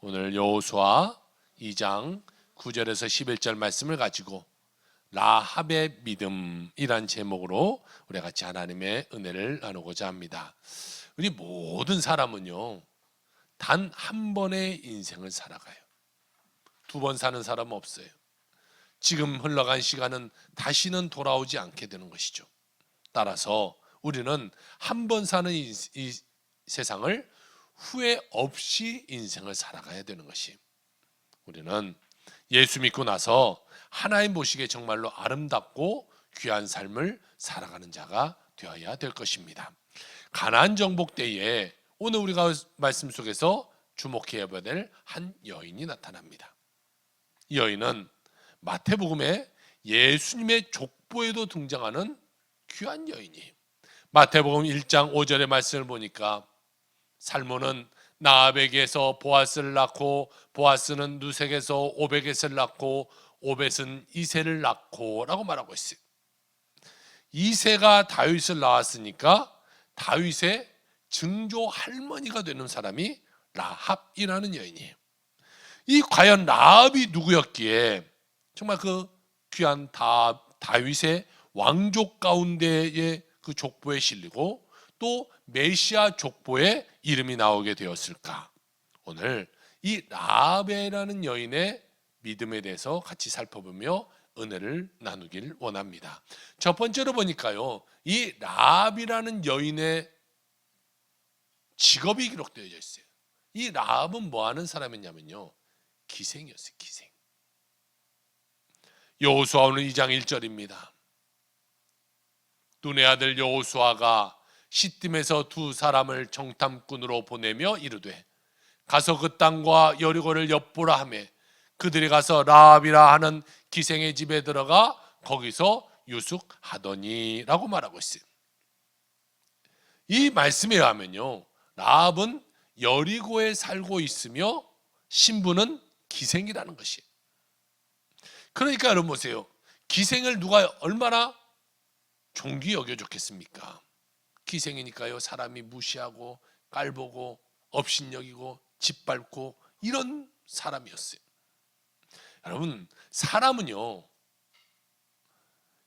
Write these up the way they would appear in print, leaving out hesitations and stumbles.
오늘 여호수아 2장 9절에서 11절 말씀을 가지고 라합의 믿음이란 제목으로 우리 같이 하나님의 은혜를 나누고자 합니다. 우리 모든 사람은요, 단 한 번의 인생을 살아가요. 두 번 사는 사람은 없어요. 지금 흘러간 시간은 다시는 돌아오지 않게 되는 것이죠. 따라서 우리는 한 번 사는 이 세상을 후회 없이 인생을 살아가야 되는 것이, 우리는 예수 믿고 나서 하나님 보시기에 정말로 아름답고 귀한 삶을 살아가는 자가 되어야 될 것입니다. 가나안 정복 때에 오늘 우리가 말씀 속에서 주목해야 될 한 여인이 나타납니다. 이 여인은 마태복음에 예수님의 족보에도 등장하는 귀한 여인이에요. 마태복음 1장 5절의 말씀을 보니까 살몬은 나합에게서 보아스를 낳고, 보아스는 누색에서 오벳을 낳고, 오벳은 이새를 낳고 라고 말하고 있어요. 이새가 다윗을 낳았으니까 다윗의 증조 할머니가 되는 사람이 라합이라는 여인이에요. 이 과연 라합이 누구였기에 정말 그 귀한 다윗의 왕족 가운데의 그 족보에 실리고 또 메시아 족보에 이름이 나오게 되었을까? 오늘 이 라합이라는 여인의 믿음에 대해서 같이 살펴보며 은혜를 나누길 원합니다. 첫 번째로 보니까요, 이 라합이라는 여인의 직업이 기록되어 있어요. 이 라합은 뭐 하는 사람이냐면요, 기생이었어요. 기생. 여호수아 오늘 2장 1절입니다. 눈의 아들 여호수아가 시딤에서 두 사람을 정탐꾼으로 보내며 이르되 가서 그 땅과 여리고를 엿보라 하며 그들이 가서 라합이라 하는 기생의 집에 들어가 거기서 유숙하더니 라고 말하고 있어요. 이 말씀에 의하면요, 라합은 여리고에 살고 있으며 신부는 기생이라는 것이에요. 그러니까 여러분 보세요. 기생을 누가 얼마나 존귀 여겨줬겠습니까? 기생이니까요, 사람이 무시하고 깔보고 업신여기고 짓밟고 이런 사람이었어요. 여러분, 사람은요,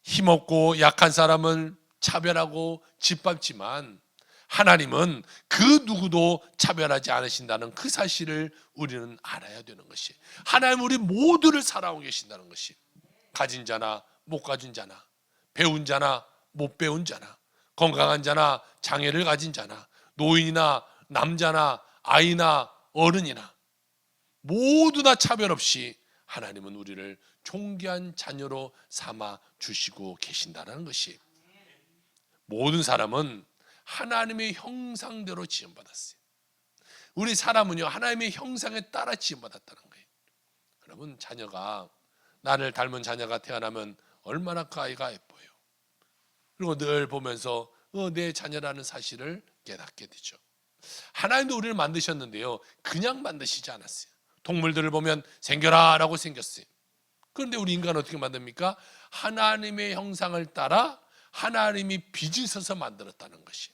힘없고 약한 사람을 차별하고 짓밟지만 하나님은 그 누구도 차별하지 않으신다는 그 사실을 우리는 알아야 되는 것이, 하나님 우리 모두를 사랑하고 계신다는 것이, 가진 자나 못 가진 자나, 배운 자나 못 배운 자나, 건강한 자나 장애를 가진 자나, 노인이나 남자나 아이나 어른이나 모두 다 차별 없이 하나님은 우리를 존귀한 자녀로 삼아 주시고 계신다는 것이, 모든 사람은 하나님의 형상대로 지음받았어요. 우리 사람은요, 하나님의 형상에 따라 지음받았다는 거예요. 여러분, 자녀가, 나를 닮은 자녀가 태어나면 얼마나 그 아이가 예뻐요. 그리고 늘 보면서 내 자녀라는 사실을 깨닫게 되죠. 하나님도 우리를 만드셨는데요, 그냥 만드시지 않았어요. 동물들을 보면 생겨라 라고 생겼어요. 그런데 우리 인간은 어떻게 만듭니까? 하나님의 형상을 따라 하나님이 빚으셔서 만들었다는 것이,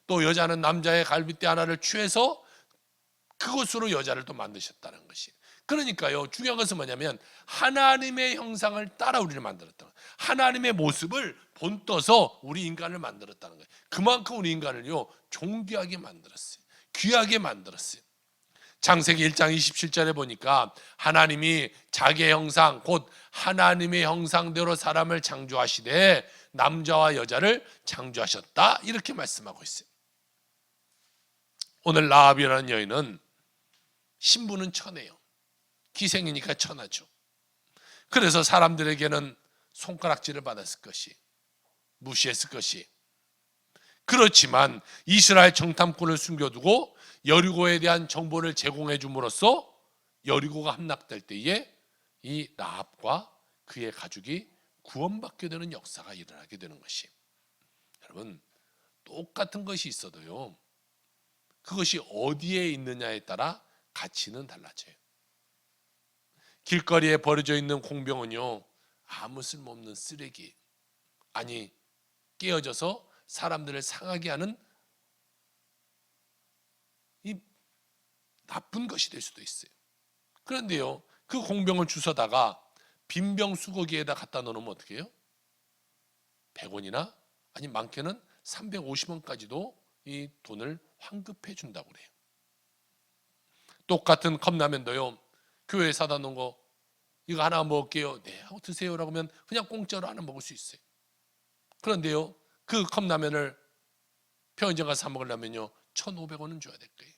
또 여자는 남자의 갈빗대 하나를 취해서 그것으로 여자를 또 만드셨다는 것이, 그러니까요, 중요한 것은 뭐냐면 하나님의 형상을 따라 우리를 만들었다, 하나님의 모습을 본떠서 우리 인간을 만들었다는 거예요. 그만큼 우리 인간을요, 존귀하게 만들었어요. 귀하게 만들었어요. 창세기 1장 27절에 보니까 하나님이 자기의 형상, 곧 하나님의 형상대로 사람을 창조하시되 남자와 여자를 창조하셨다, 이렇게 말씀하고 있어요. 오늘 라합이라는 여인은 신부는 천해요. 기생이니까 천하죠. 그래서 사람들에게는 손가락질을 받았을 것이, 무시했을 것이, 그렇지만 이스라엘 정탐꾼을 숨겨두고 여리고에 대한 정보를 제공해 줌으로써 여리고가 함락될 때에 이 라합과 그의 가족이 구원받게 되는 역사가 일어나게 되는 것이, 여러분, 똑같은 것이 있어도요, 그것이 어디에 있느냐에 따라 가치는 달라져요. 길거리에 버려져 있는 공병은요, 아무 쓸모없는 쓰레기, 아니 깨어져서 사람들을 상하게 하는 이 나쁜 것이 될 수도 있어요. 그런데요, 그 공병을 주워다가 빈병 수거기에다 갖다 넣으면 어떻게 해요? 100원이나 아니 많게는 350원까지도 이 돈을 환급해 준다고 그래요. 똑같은 컵라면도요, 교회에 사다 놓은 거 이거 하나 먹을게요. 네 하고 드세요라고 하면 그냥 공짜로 하나 먹을 수 있어요. 그런데요, 그 컵라면을 편의점 가서 사 먹으려면요 1,500원은 줘야 될 거예요.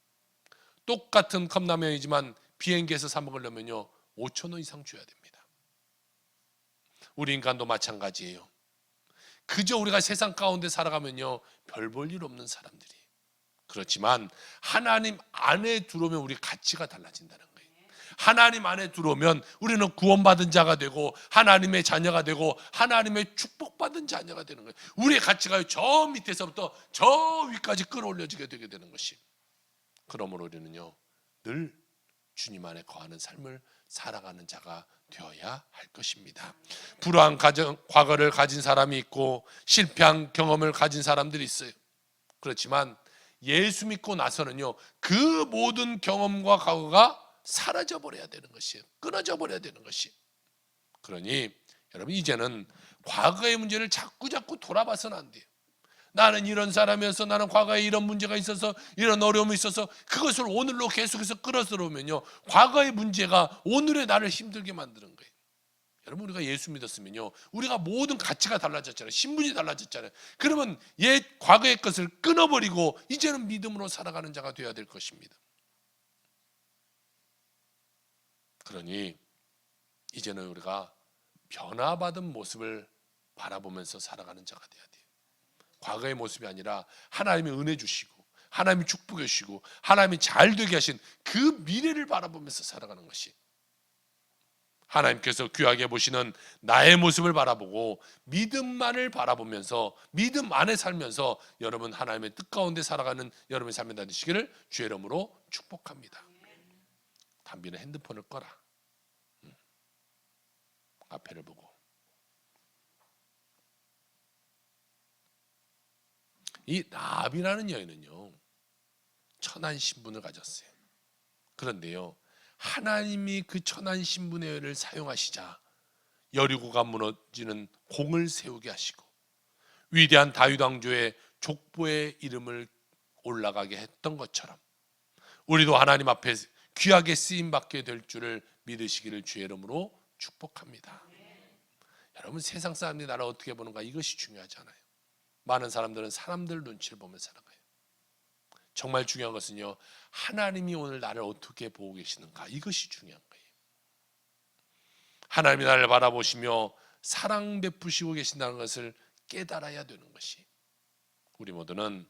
똑같은 컵라면이지만 비행기에서 사 먹으려면요 5,000원 이상 줘야 됩니다. 우리 인간도 마찬가지예요. 그저 우리가 세상 가운데 살아가면요 별 볼 일 없는 사람들이, 그렇지만 하나님 안에 들어오면 우리 가치가 달라진다는 거예요. 하나님 안에 들어오면 우리는 구원받은 자가 되고 하나님의 자녀가 되고 하나님의 축복받은 자녀가 되는 거예요. 우리의 가치가 저 밑에서부터 저 위까지 끌어올려지게 되게 되는 것이, 그러므로 우리는요 늘 주님 안에 거하는 삶을 살아가는 자가 되어야 할 것입니다. 불우한 과거를 가진 사람이 있고 실패한 경험을 가진 사람들이 있어요. 그렇지만 예수 믿고 나서는요 그 모든 경험과 과거가 사라져 버려야 되는 것이에요. 끊어져 버려야 되는 것이. 그러니 여러분 이제는 과거의 문제를 자꾸 돌아봐서는 안 돼요. 나는 이런 사람이어서, 나는 과거에 이런 문제가 있어서, 이런 어려움이 있어서 그것을 오늘로 계속해서 끌어들어오면요 과거의 문제가 오늘의 나를 힘들게 만드는 거예요. 여러분 우리가 예수 믿었으면요 우리가 모든 가치가 달라졌잖아요. 신분이 달라졌잖아요. 그러면 옛 과거의 것을 끊어버리고 이제는 믿음으로 살아가는 자가 되어야 될 것입니다. 그러니 이제는 우리가 변화받은 모습을 바라보면서 살아가는 자가 되어야 돼요. 과거의 모습이 아니라 하나님이 은혜 주시고 하나님이 축복해 주시고 하나님이 잘 되게 하신 그 미래를 바라보면서 살아가는 것이, 하나님께서 귀하게 보시는 나의 모습을 바라보고 믿음만을 바라보면서 믿음 안에 살면서 여러분 하나님의 뜻 가운데 살아가는 여러분의 삶이 되시기를 주의 이름으로 축복합니다. 담비는 핸드폰을 꺼라. 앞에를 보고. 이 라합이라는 여인은요 천한 신분을 가졌어요. 그런데요 하나님이 그 천한 신분의 여인을 사용하시자 여리고가 무너지는 공을 세우게 하시고 위대한 다윗 왕조의 족보의 이름을 올라가게 했던 것처럼 우리도 하나님 앞에 귀하게 쓰임받게 될 줄을 믿으시기를 주의 이름으로 축복합니다. 여러분 세상 사람들이 나를 어떻게 보는가 이것이 중요하잖아요. 많은 사람들은 사람들 눈치를 보면서 살아가요. 정말 중요한 것은요 하나님이 오늘 나를 어떻게 보고 계시는가, 이것이 중요한 거예요. 하나님이 나를 바라보시며 사랑 베푸시고 계신다는 것을 깨달아야 되는 것이, 우리 모두는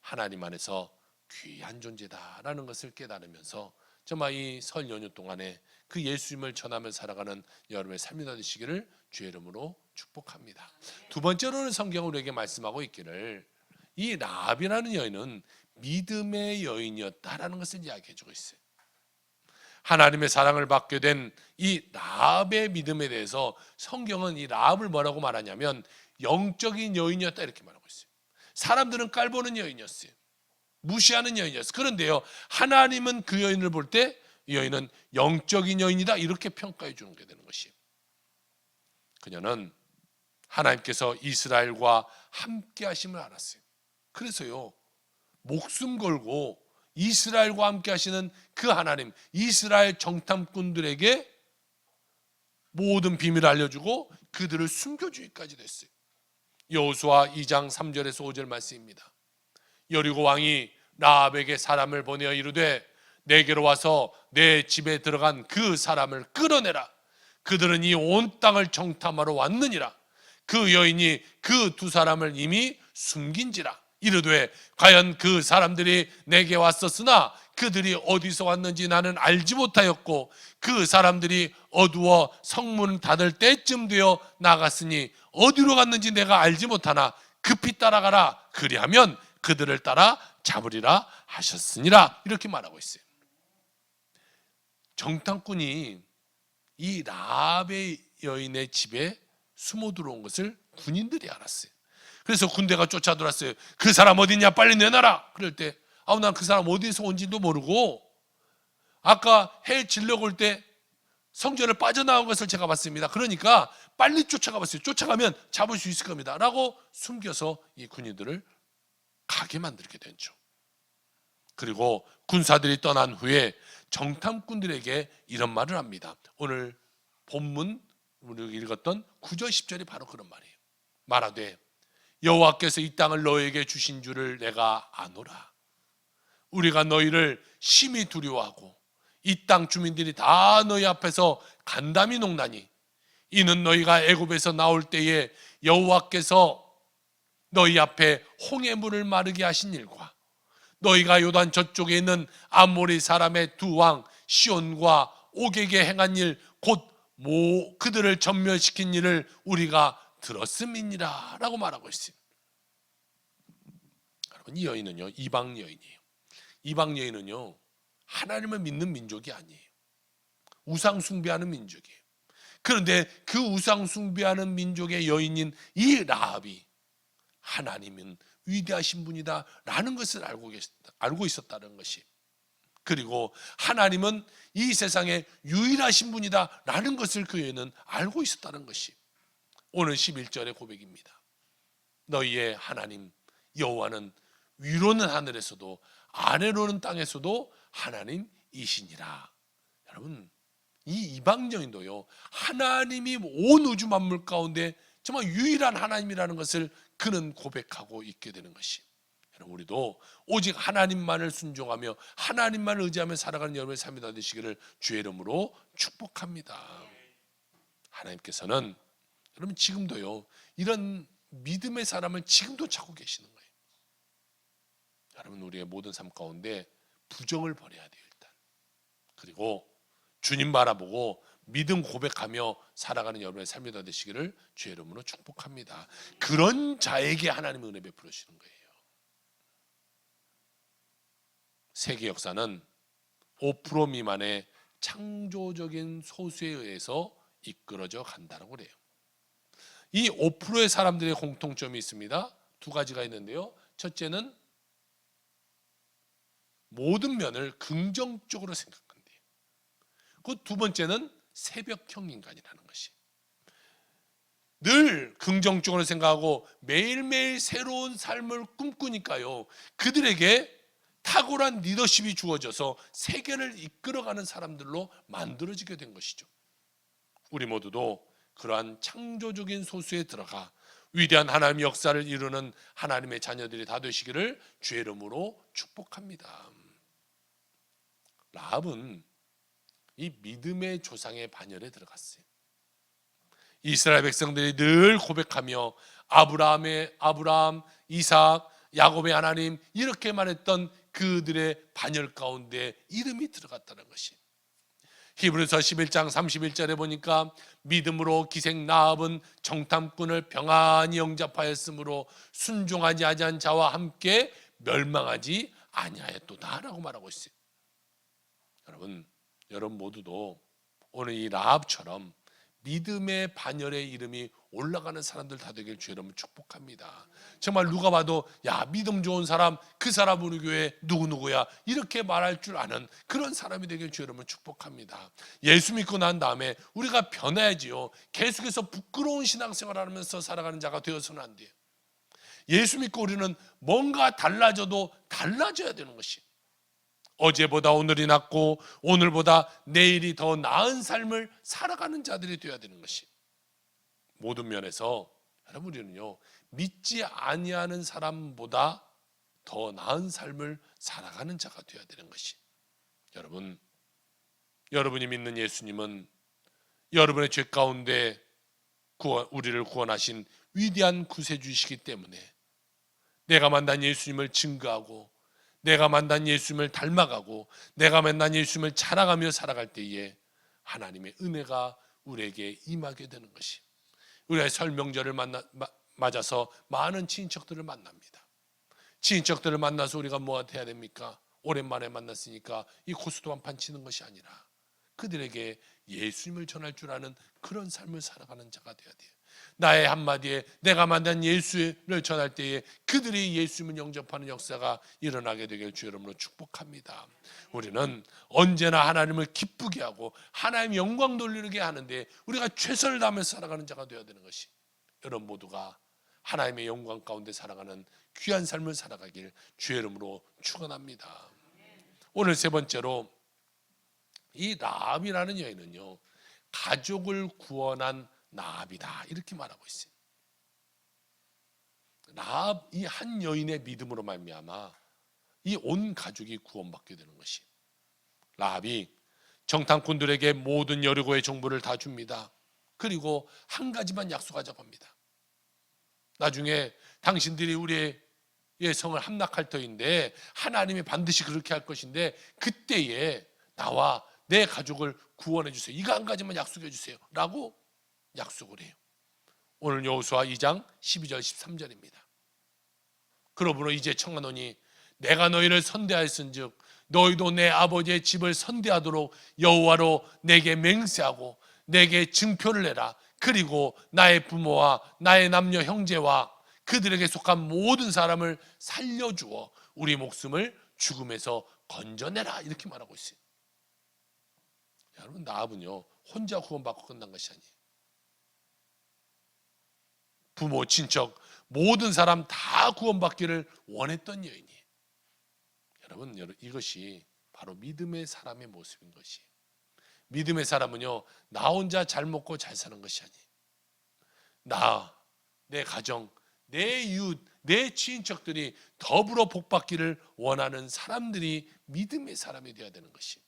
하나님 안에서 귀한 존재다라는 것을 깨달으면서 정말 이 설 연휴 동안에 그 예수님을 전하며 살아가는 여러분의 삶이 되시기를 주의 이름으로 축복합니다. 두 번째로는 성경은 우리에게 말씀하고 있기를 이 라합이라는 여인은 믿음의 여인이었다라는 것을 이야기해주고 있어요. 하나님의 사랑을 받게 된 이 라합의 믿음에 대해서 성경은 이 라합을 뭐라고 말하냐면 영적인 여인이었다 이렇게 말하고 있어요. 사람들은 깔보는 여인이었어요. 무시하는 여인이었어요. 그런데요 하나님은 그 여인을 볼 때 이 여인은 영적인 여인이다 이렇게 평가해 주는 게 되는 것이에요. 그녀는 하나님께서 이스라엘과 함께 하심을 알았어요. 그래서요 목숨 걸고 이스라엘과 함께 하시는 그 하나님, 이스라엘 정탐꾼들에게 모든 비밀을 알려주고 그들을 숨겨주기까지 됐어요. 여호수아 2장 3절에서 5절 말씀입니다. 여리고 왕이 라합에게 사람을 보내어 이르되 내게로 와서 내 집에 들어간 그 사람을 끌어내라. 그들은 이 온 땅을 정탐하러 왔느니라. 그 여인이 그 두 사람을 이미 숨긴지라. 이르되 과연 그 사람들이 내게 왔었으나 그들이 어디서 왔는지 나는 알지 못하였고 그 사람들이 어두워 성문 닫을 때쯤 되어 나갔으니 어디로 갔는지 내가 알지 못하나 급히 따라가라. 그리하면 그들을 따라 잡으리라 하셨으니라. 이렇게 말하고 있어요. 정탐꾼이 이 라합의 여인의 집에 숨어 들어온 것을 군인들이 알았어요. 그래서 군대가 쫓아들었어요. 그 사람 어디 있냐 빨리 내놔라. 그럴 때 난 그 사람 어디서 온지도 모르고 아까 해 질러 올 때 성전을 빠져나온 것을 제가 봤습니다. 그러니까 빨리 쫓아가 봤어요. 쫓아가면 잡을 수 있을 겁니다 라고 숨겨서 이 군인들을 가게 만들게 됐죠. 그리고 군사들이 떠난 후에 정탐꾼들에게 이런 말을 합니다. 오늘 본문 우리가 읽었던 9절 10절이 바로 그런 말이에요. 말하되 여호와께서 이 땅을 너에게 주신 줄을 내가 아노라. 우리가 너희를 심히 두려워하고 이 땅 주민들이 다 너희 앞에서 간담이 녹나니 이는 너희가 애굽에서 나올 때에 여호와께서 너희 앞에 홍해물을 마르게 하신 일과 너희가 요단 저쪽에 있는 아모리 사람의 두 왕 시온과 옥에게 행한 일 곧 그들을 전멸시킨 일을 우리가 들었음이니라 라고 말하고 있습니다. 여러분, 이 여인은요 이방 여인이에요. 이방 여인은요 하나님을 믿는 민족이 아니에요. 우상 숭배하는 민족이에요. 그런데 그 우상 숭배하는 민족의 여인인 이 라합이 하나님은 위대하신 분이다 라는 것을 알고 있었다는 것이, 그리고 하나님은 이 세상에 유일하신 분이다 라는 것을 그 여인은 알고 있었다는 것이 오늘 11절의 고백입니다. 너희의 하나님 여호와는 위로는 하늘에서도 아래로는 땅에서도 하나님이시니라. 여러분, 이 이방 여인도요 하나님이 온 우주 만물 가운데 정말 유일한 하나님이라는 것을 그는 고백하고 있게 되는 것이, 여러분 우리도 오직 하나님만을 순종하며 하나님만을 의지하며 살아가는 여러분의 삶이 다 되시기를 주의 이름으로 축복합니다. 하나님께서는 여러분 지금도요 이런 믿음의 사람을 지금도 찾고 계시는 거예요. 여러분 우리의 모든 삶 가운데 부정을 버려야 돼요 일단. 그리고 주님 바라보고 믿음 고백하며 살아가는 여러분의 삶이 다 되시기를 주의 이름으로 축복합니다. 그런 자에게 하나님의 은혜 베풀어 주시는 거예요. 세계 역사는 5% 미만의 창조적인 소수에 의해서 이끌어져 간다고 그래요. 이 5%의 사람들의 공통점이 있습니다. 두 가지가 있는데요. 첫째는 모든 면을 긍정적으로 생각한대요. 그 두 번째는 새벽형 인간이라는 것이, 늘 긍정적으로 생각하고 매일매일 새로운 삶을 꿈꾸니까요 그들에게 탁월한 리더십이 주어져서 세계를 이끌어가는 사람들로 만들어지게 된 것이죠. 우리 모두도 그러한 창조적인 소수에 들어가 위대한 하나님의 역사를 이루는 하나님의 자녀들이 다 되시기를 주의 이름으로 축복합니다. 라합은 이 믿음의 조상의 반열에 들어갔어요. 이스라엘 백성들이 늘 고백하며 아브라함, 이삭, 야곱의 하나님 이렇게 말했던 그들의 반열 가운데 이름이 들어갔다는 것이, 히브리서 11장 31절에 보니까 믿음으로 기생 라합은 정탐꾼을 평안히 영접하였으므로 순종하지 아니한 자와 함께 멸망하지 아니하였도다 라고 말하고 있어요. 여러분 모두도 오늘 이 라합처럼 믿음의 반열의 이름이 올라가는 사람들 다 되길 주의 이름으로 축복합니다. 정말 누가 봐도 야 믿음 좋은 사람, 그 사람 우리 교회 누구누구야 이렇게 말할 줄 아는 그런 사람이 되길 주의 이름으로 축복합니다. 예수 믿고 난 다음에 우리가 변해야지요. 계속해서 부끄러운 신앙생활을 하면서 살아가는 자가 되어서는 안 돼요. 예수 믿고 우리는 뭔가 달라져도 달라져야 되는 것이, 어제보다 오늘이 낫고 오늘보다 내일이 더 나은 삶을 살아가는 자들이 되어야 되는 것이, 모든 면에서 여러분 우리는요 믿지 아니하는 사람보다 더 나은 삶을 살아가는 자가 되어야 되는 것이, 여러분이 믿는 예수님은 여러분의 죄 가운데 우리를 구원하신 위대한 구세주이시기 때문에 내가 만난 예수님을 증거하고 내가 만난 예수님을 닮아가고 내가 만난 예수님을 자랑하며 살아갈 때에 하나님의 은혜가 우리에게 임하게 되는 것이, 우리가 설 명절을 맞아서 많은 친척들을 만납니다. 친척들을 만나서 우리가 뭐가 해야 됩니까? 오랜만에 만났으니까 이 고스톱 한 판 치는 것이 아니라 그들에게 예수님을 전할 줄 아는 그런 삶을 살아가는 자가 되어야 돼요. 나의 한마디에 내가 만난 예수를 전할 때에 그들이 예수님을 영접하는 역사가 일어나게 되길 주 이름으로 축복합니다. 우리는 언제나 하나님을 기쁘게 하고 하나님 영광 돌리게 하는데 우리가 최선을 다하면서 살아가는 자가 되어야 되는 것이, 여러분 모두가 하나님의 영광 가운데 살아가는 귀한 삶을 살아가길 주의 이름으로 축원합니다. 오늘 세 번째로, 이 라합이라는 여인은요, 가족을 구원한 라합이다, 이렇게 말하고 있어요. 라합, 이 한 여인의 믿음으로 말미암아 이 온 가족이 구원받게 되는 것이, 라합이 정탐꾼들에게 모든 여리고의 정보를 다 줍니다. 그리고 한 가지만 약속하자고 합니다. 나중에 당신들이 우리의 성을 함락할 터인데 하나님이 반드시 그렇게 할 것인데 그때에 나와 내 가족을 구원해 주세요. 이거 한 가지만 약속해 주세요 라고 약속을 해요. 오늘 여호수아 2장 12절 13절입니다. 그러므로 이제 청하노니 내가 너희를 선대하였은즉 너희도 내 아버지의 집을 선대하도록 여호와로 내게 맹세하고 내게 증표를 내라. 그리고 나의 부모와 나의 남녀 형제와 그들에게 속한 모든 사람을 살려주어 우리 목숨을 죽음에서 건져내라, 이렇게 말하고 있어요. 여러분, 라합은요 혼자 구원받고 끝난 것이 아니에요. 부모, 친척, 모든 사람 다 구원받기를 원했던 여인이에요. 여러분, 이것이 바로 믿음의 사람의 모습인 것이에요. 믿음의 사람은요, 나 혼자 잘 먹고 잘 사는 것이 아니에요. 나, 내 가정, 내 이웃, 내 친척들이 더불어 복받기를 원하는 사람들이 믿음의 사람이 되어야 되는 것이에요.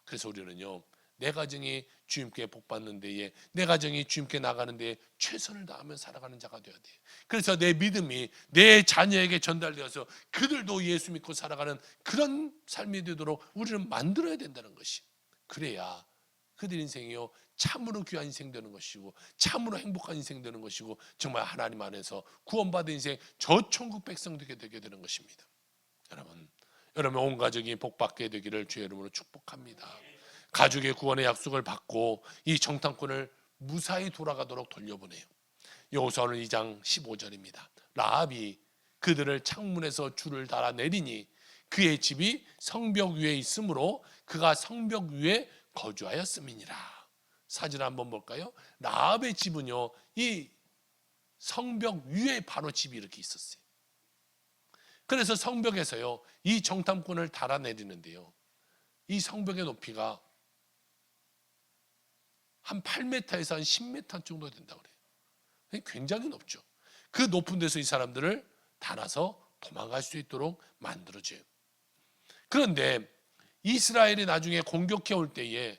그래서 우리는요, 내 가정이 주님께 복받는 데에, 내 가정이 주님께 나가는 데에 최선을 다하며 살아가는 자가 되어야 돼요. 그래서 내 믿음이 내 자녀에게 전달되어서 그들도 예수 믿고 살아가는 그런 삶이 되도록 우리는 만들어야 된다는 것이, 그래야 그들 인생이요 참으로 귀한 인생 되는 것이고 참으로 행복한 인생 되는 것이고 정말 하나님 안에서 구원받은 인생, 저 천국 백성 되게 되는 것입니다. 여러분 온 가족이 복받게 되기를 주의 이름으로 축복합니다. 가족의 구원의 약속을 받고 이 정탐꾼을 무사히 돌아가도록 돌려보내요. 여호수아 2장 15절입니다. 라합이 그들을 창문에서 줄을 달아 내리니 그의 집이 성벽 위에 있으므로 그가 성벽 위에 거주하였음이니라. 사진 한번 볼까요? 라합의 집은요 이 성벽 위에 바로 집이 이렇게 있었어요. 그래서 성벽에서요 이 정탐꾼을 달아내리는데요, 이 성벽의 높이가 한 8m에서 한 10m 정도 된다고 그래요. 굉장히 높죠. 그 높은 데서 이 사람들을 달아서 도망갈 수 있도록 만들어져요. 그런데 이스라엘이 나중에 공격해 올 때에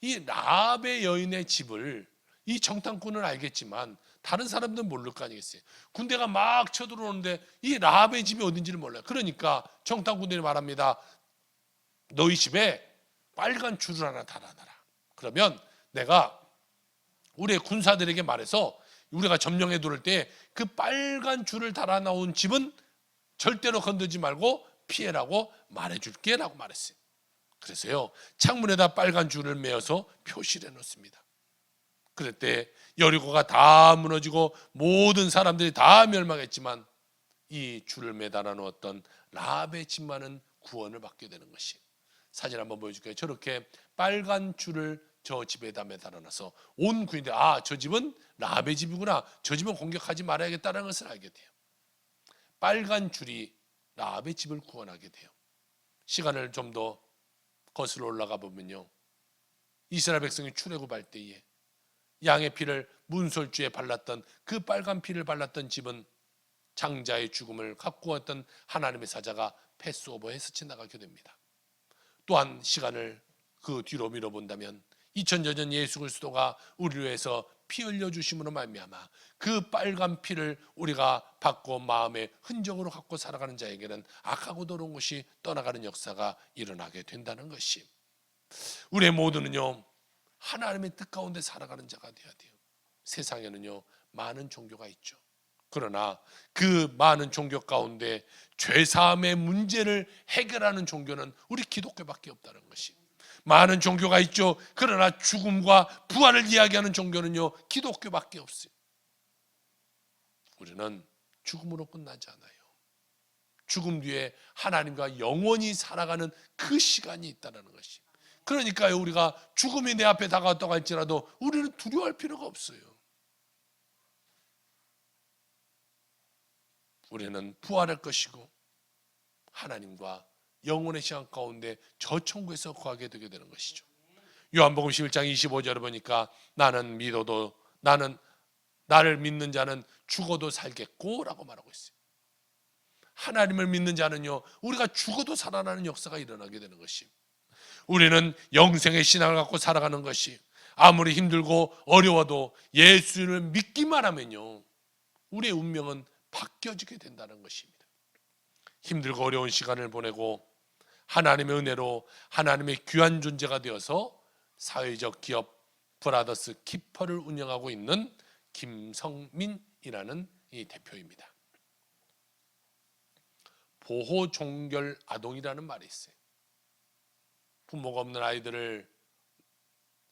이 라합의 여인의 집을 이 정탐꾼은 알겠지만 다른 사람들은 모를 거 아니겠어요. 군대가 막 쳐들어오는데 이 라합의 집이 어딘지를 몰라요. 그러니까 정탐꾼들이 말합니다. 너희 집에 빨간 줄을 하나 달아놔라. 그러면 내가 우리의 군사들에게 말해서 우리가 점령해 들어올 때 그 빨간 줄을 달아 나온 집은 절대로 건들지 말고 피해라고 말해줄게 라고 말했어요. 그래서요 창문에다 빨간 줄을 매어서 표시를 해놓습니다. 그럴 때 여리고가 다 무너지고 모든 사람들이 다 멸망했지만 이 줄을 매달아 놓았던 라합의 집만은 구원을 받게 되는 것이, 사진 한번 보여줄게요. 저렇게 빨간 줄을 저 집에다 매달아놔서 온 군인들이 저 집은 라합의 집이구나, 저 집은 공격하지 말아야겠다는 것을 알게 돼요. 빨간 줄이 라합의 집을 구원하게 돼요. 시간을 좀 더 거슬러 올라가 보면요, 이스라엘 백성이 출애굽할 때에 양의 피를 문설주에 발랐던 그 빨간 피를 발랐던 집은 장자의 죽음을 갖고 왔던 하나님의 사자가 패스오버해서 지나가게 됩니다. 또한 시간을 그 뒤로 밀어본다면 2000여 년 예수 그리스도가 우리를 위해서 피 흘려주심으로 말미암아 그 빨간 피를 우리가 받고 마음의 흔적으로 갖고 살아가는 자에게는 악하고 더러운 것이 떠나가는 역사가 일어나게 된다는 것이, 우리의 모두는요 하나님의 뜻 가운데 살아가는 자가 되어야 돼요. 세상에는요 많은 종교가 있죠. 그러나 그 많은 종교 가운데 죄사함의 문제를 해결하는 종교는 우리 기독교밖에 없다는 것이, 많은 종교가 있죠. 그러나 죽음과 부활을 이야기하는 종교는요 기독교밖에 없어요. 우리는 죽음으로 끝나지 않아요. 죽음 뒤에 하나님과 영원히 살아가는 그 시간이 있다는 것이. 그러니까요, 우리가 죽음이 내 앞에 다가왔다고 할지라도 우리는 두려워할 필요가 없어요. 우리는 부활할 것이고 하나님과 영원의 시간 가운데 저 천국에서 거하게 되게 되는 것이죠. 요한복음 11장 25절을 보니까 나는 나를 믿는 자는 죽어도 살겠고 라고 말하고 있어요. 하나님을 믿는 자는요, 우리가 죽어도 살아나는 역사가 일어나게 되는 것이. 우리는 영생의 신앙을 갖고 살아가는 것이, 아무리 힘들고 어려워도 예수를 믿기만 하면요, 우리의 운명은 바뀌어지게 된다는 것입니다. 힘들고 어려운 시간을 보내고 하나님의 은혜로 하나님의 귀한 존재가 되어서 사회적 기업 브라더스 키퍼를 운영하고 있는 김성민이라는 이 대표입니다. 보호 종결 아동이라는 말이 있어요. 부모가 없는 아이들을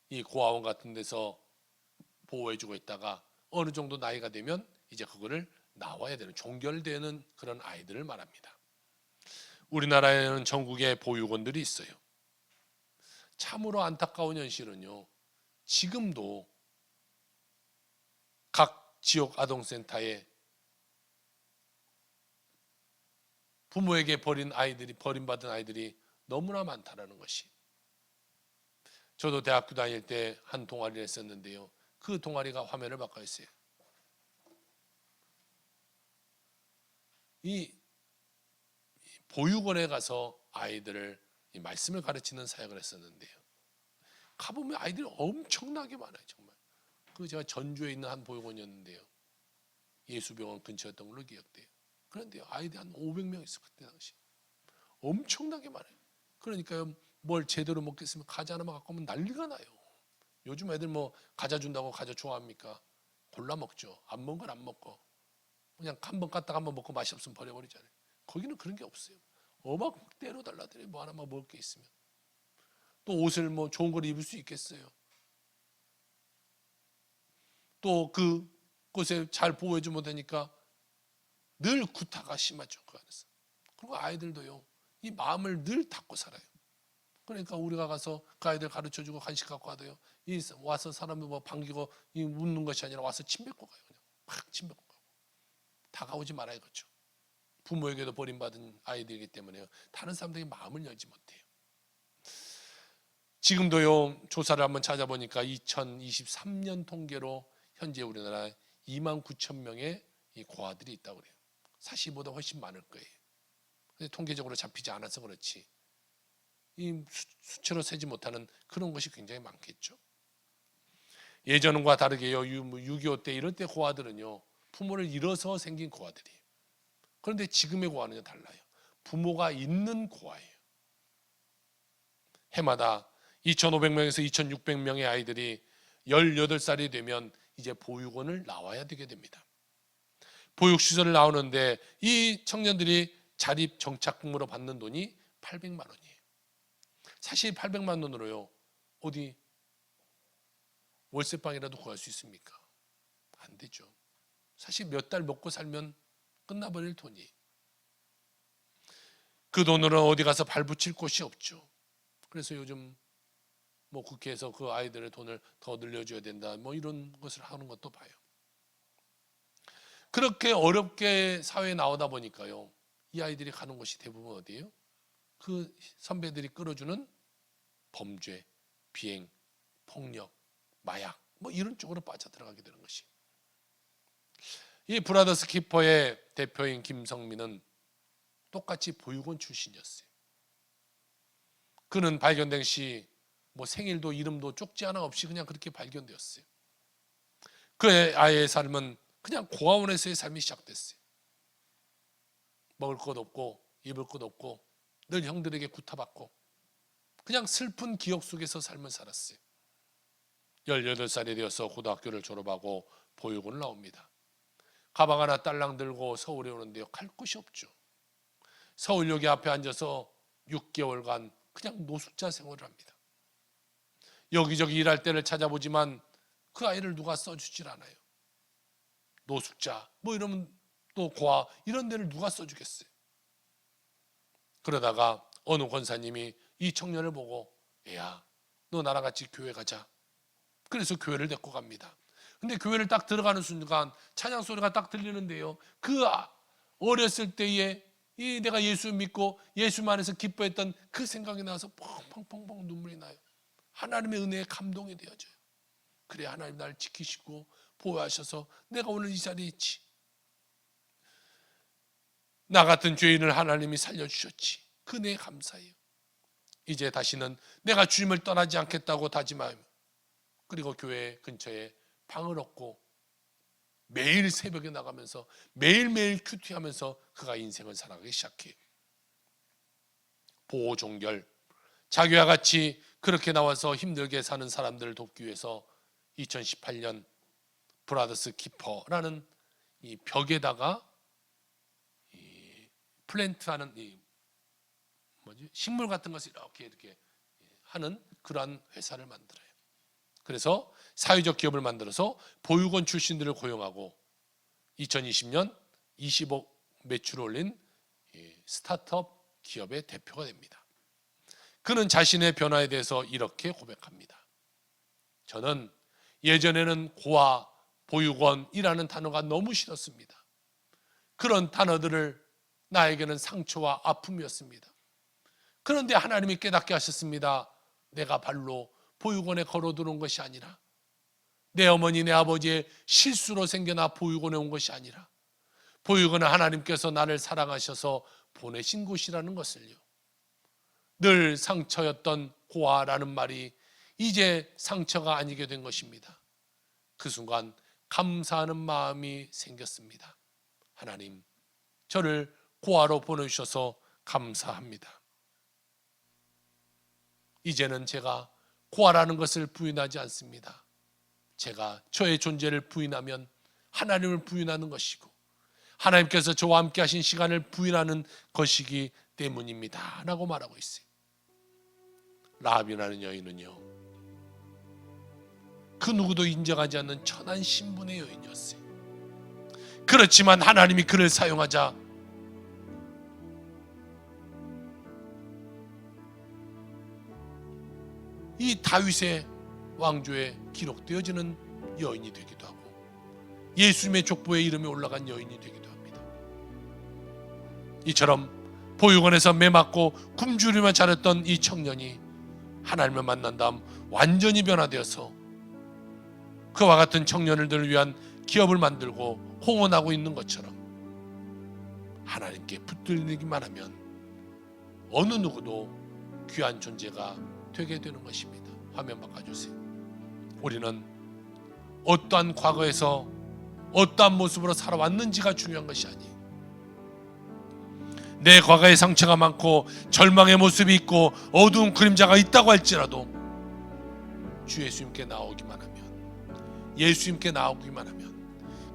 이 고아원 같은 데서 보호해주고 있다가 어느 정도 나이가 되면 이제 그거를 나와야 되는, 종결되는 그런 아이들을 말합니다. 우리나라에는 전국에 보육원들이 있어요. 참으로 안타까운 현실은요, 지금도 각 지역 아동센터에 부모에게 버림받은 아이들이 너무나 많다는 것이. 저도 대학교 다닐 때 한 동아리를 했었는데요, 그 동아리가 화면을 바꿔 있어요. 이 보육원에 가서 아이들을 이 말씀을 가르치는 사역을 했었는데요, 가보면 아이들이 엄청나게 많아요. 정말. 그 제가 전주에 있는 한 보육원이었는데요, 예수병원 근처였던 걸로 기억돼요. 그런데 아이들이 한 500명 있어. 그때 당시 엄청나게 많아요. 그러니까요, 뭘 제대로 먹겠으면 과자 하나만 갖고 오면 난리가 나요. 요즘 애들 뭐 과자 준다고 과자 좋아합니까? 골라 먹죠. 안 먹은 건 안 먹고 그냥 한번 갖다가 한번 먹고 맛이 없으면 버려버리잖아요. 거기는 그런 게 없어요. 어막 때려 달라더니 뭐 하나만 먹을 게 있으면. 또 옷을 뭐 좋은 걸 입을 수 있겠어요. 또 그 곳에 잘 보호해주면 못하니까 늘 구타가 심하죠. 그 안에서. 그리고 아이들도요, 이 마음을 늘 닫고 살아요. 그러니까 우리가 가서 그 아이들 가르쳐주고 간식 갖고 와도요, 이 와서 사람을 뭐 반기고 이 웃는 것이 아니라 와서 침 뱉고 가요. 그냥 막 침 뱉고 가고. 다가오지 말아야 겠죠. 부모에게도 버림받은 아이들이기 때문에요, 다른 사람들이 마음을 열지 못해요. 지금도요, 조사를 한번 찾아보니까 2023년 통계로 현재 우리나라에 29,000명의 이 고아들이 있다고 그래요. 사실 보다 훨씬 많을 거예요. 근데 통계적으로 잡히지 않아서 그렇지, 이 수치로 세지 못하는 그런 것이 굉장히 많겠죠. 예전과 다르게요, 6.25 때 이럴 때 고아들은요, 부모를 잃어서 생긴 고아들이에요. 그런데 지금의 고아는 달라요. 부모가 있는 고아예요. 해마다 2,500명에서 2,600명의 아이들이 18살이 되면 이제 보육원을 나와야 되게 됩니다. 보육시설을 나오는데 이 청년들이 자립 정착금으로 받는 돈이 800만 원이에요. 사실 800만 원으로요, 어디 월세방이라도 구할 수 있습니까? 안 되죠. 사실 몇 달 먹고 살면 끝나버릴 돈이. 그 돈으로 어디 가서 발붙일 곳이 없죠. 그래서 요즘 뭐 국회에서 그 아이들의 돈을 더 늘려줘야 된다, 뭐 이런 것을 하는 것도 봐요. 그렇게 어렵게 사회에 나오다 보니까요, 이 아이들이 가는 곳이 대부분 어디예요? 그 선배들이 끌어주는 범죄, 비행, 폭력, 마약, 뭐 이런 쪽으로 빠져들어가게 되는 것이. 이 브라더스 키퍼의 대표인 김성민은 똑같이 보육원 출신이었어요. 그는 발견된 시 뭐 생일도 이름도 쪽지 하나 없이 그냥 그렇게 발견되었어요. 그의 아이의 삶은 그냥 고아원에서의 삶이 시작됐어요. 먹을 것 없고 입을 것 없고 늘 형들에게 구타받고 그냥 슬픈 기억 속에서 삶을 살았어요. 18살이 되어서 고등학교를 졸업하고 보육원을 나옵니다. 가방 하나 딸랑 들고 서울에 오는데요, 갈 곳이 없죠. 서울역에 앞에 앉아서 6개월간 그냥 노숙자 생활을 합니다. 여기저기 일할 때를 찾아보지만 그 아이를 누가 써주질 않아요. 노숙자 뭐 이러면 또 고아 이런 데를 누가 써주겠어요? 그러다가 어느 권사님이 이 청년을 보고 야, 너 나랑 같이 교회 가자. 그래서 교회를 데리고 갑니다. 근데 교회를 딱 들어가는 순간 찬양 소리가 딱 들리는데요, 그 어렸을 때에 이 내가 예수 믿고 예수만 안에서 기뻐했던 그 생각이 나서 펑펑펑펑 눈물이 나요. 하나님의 은혜에 감동이 되어져요. 그래, 하나님 나를 지키시고 보호하셔서 내가 오늘 이 자리에 있지. 나 같은 죄인을 하나님이 살려주셨지. 그 은혜에 감사해요. 이제 다시는 내가 주님을 떠나지 않겠다고 다짐하며, 그리고 교회 근처에 방을 얻고 매일 새벽에 나가면서 매일매일 큐티하면서 그가 인생을 살아가기 시작해요. 보호종결, 자기와 같이 그렇게 나와서 힘들게 사는 사람들을 돕기 위해서 2018년 브라더스 키퍼라는 이 벽에다가 이 플랜트하는 이 식물 같은 것을 이렇게 하는 그러한 회사를 만들어요. 그래서 사회적 기업을 만들어서 보육원 출신들을 고용하고 2020년 20억 매출을 올린 스타트업 기업의 대표가 됩니다. 그는 자신의 변화에 대해서 이렇게 고백합니다. 저는 예전에는 고아, 보육원이라는 단어가 너무 싫었습니다. 그런 단어들을 나에게는 상처와 아픔이었습니다. 그런데 하나님이 깨닫게 하셨습니다. 내가 발로 보육원에 걸어 들어온 것이 아니라, 내 어머니 내 아버지의 실수로 생겨나 보육원에 온 것이 아니라, 보육원은 하나님께서 나를 사랑하셔서 보내신 곳이라는 것을요, 늘 상처였던 고아라는 말이 이제 상처가 아니게 된 것입니다. 그 순간 감사하는 마음이 생겼습니다. 하나님, 저를 고아로 보내주셔서 감사합니다. 이제는 제가 고아라는 것을 부인하지 않습니다. 제가 저의 존재를 부인하면 하나님을 부인하는 것이고, 하나님께서 저와 함께 하신 시간을 부인하는 것이기 때문입니다 라고 말하고 있어요. 라합이라는 여인은요, 그 누구도 인정하지 않는 천한 신분의 여인이었어요. 그렇지만 하나님이 그를 사용하자 이 다윗의 왕조에 기록되어지는 여인이 되기도 하고 예수님의 족보에 이름이 올라간 여인이 되기도 합니다. 이처럼 보육원에서 매맞고 굶주리며 자랐던 이 청년이 하나님을 만난 다음 완전히 변화되어서 그와 같은 청년들을 위한 기업을 만들고 홍원하고 있는 것처럼, 하나님께 붙들리기만 하면 어느 누구도 귀한 존재가 되게 되는 것입니다. 화면 바꿔주세요. 우리는 어떠한 과거에서 어떠한 모습으로 살아왔는지가 중요한 것이 아니에요. 내 과거의 상처가 많고 절망의 모습이 있고 어두운 그림자가 있다고 할지라도 주 예수님께 나오기만 하면, 예수님께 나오기만 하면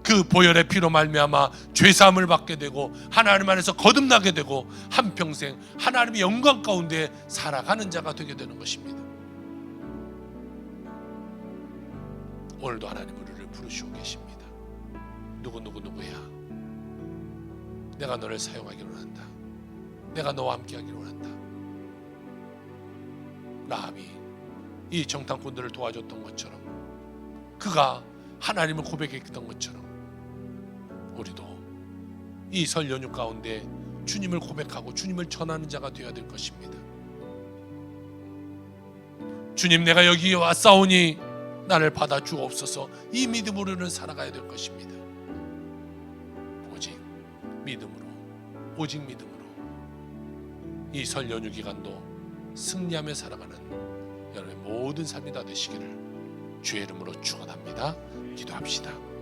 그 보혈의 피로 말미암아 죄사함을 받게 되고 하나님 안에서 거듭나게 되고 한평생 하나님의 영광 가운데 살아가는 자가 되게 되는 것입니다. 오늘도 하나님 우리를 부르시고 계십니다. 누구야, 내가 너를 사용하기를 원한다. 내가 너와 함께 하기를 원한다. 라합이 이 정탐꾼들을 도와줬던 것처럼, 그가 하나님을 고백했던 것처럼, 우리도 이 설 연휴 가운데 주님을 고백하고 주님을 전하는 자가 되어야 될 것입니다. 주님, 내가 여기 왔사오니 나를 받아 주옵소서. 이 믿음으로는 살아가야 될 것입니다. 오직 믿음으로, 오직 믿음으로 이 설 연휴 기간도 승리하며 살아가는 여러분의 모든 삶이 다 되시기를 주의 이름으로 축원합니다. 기도합시다.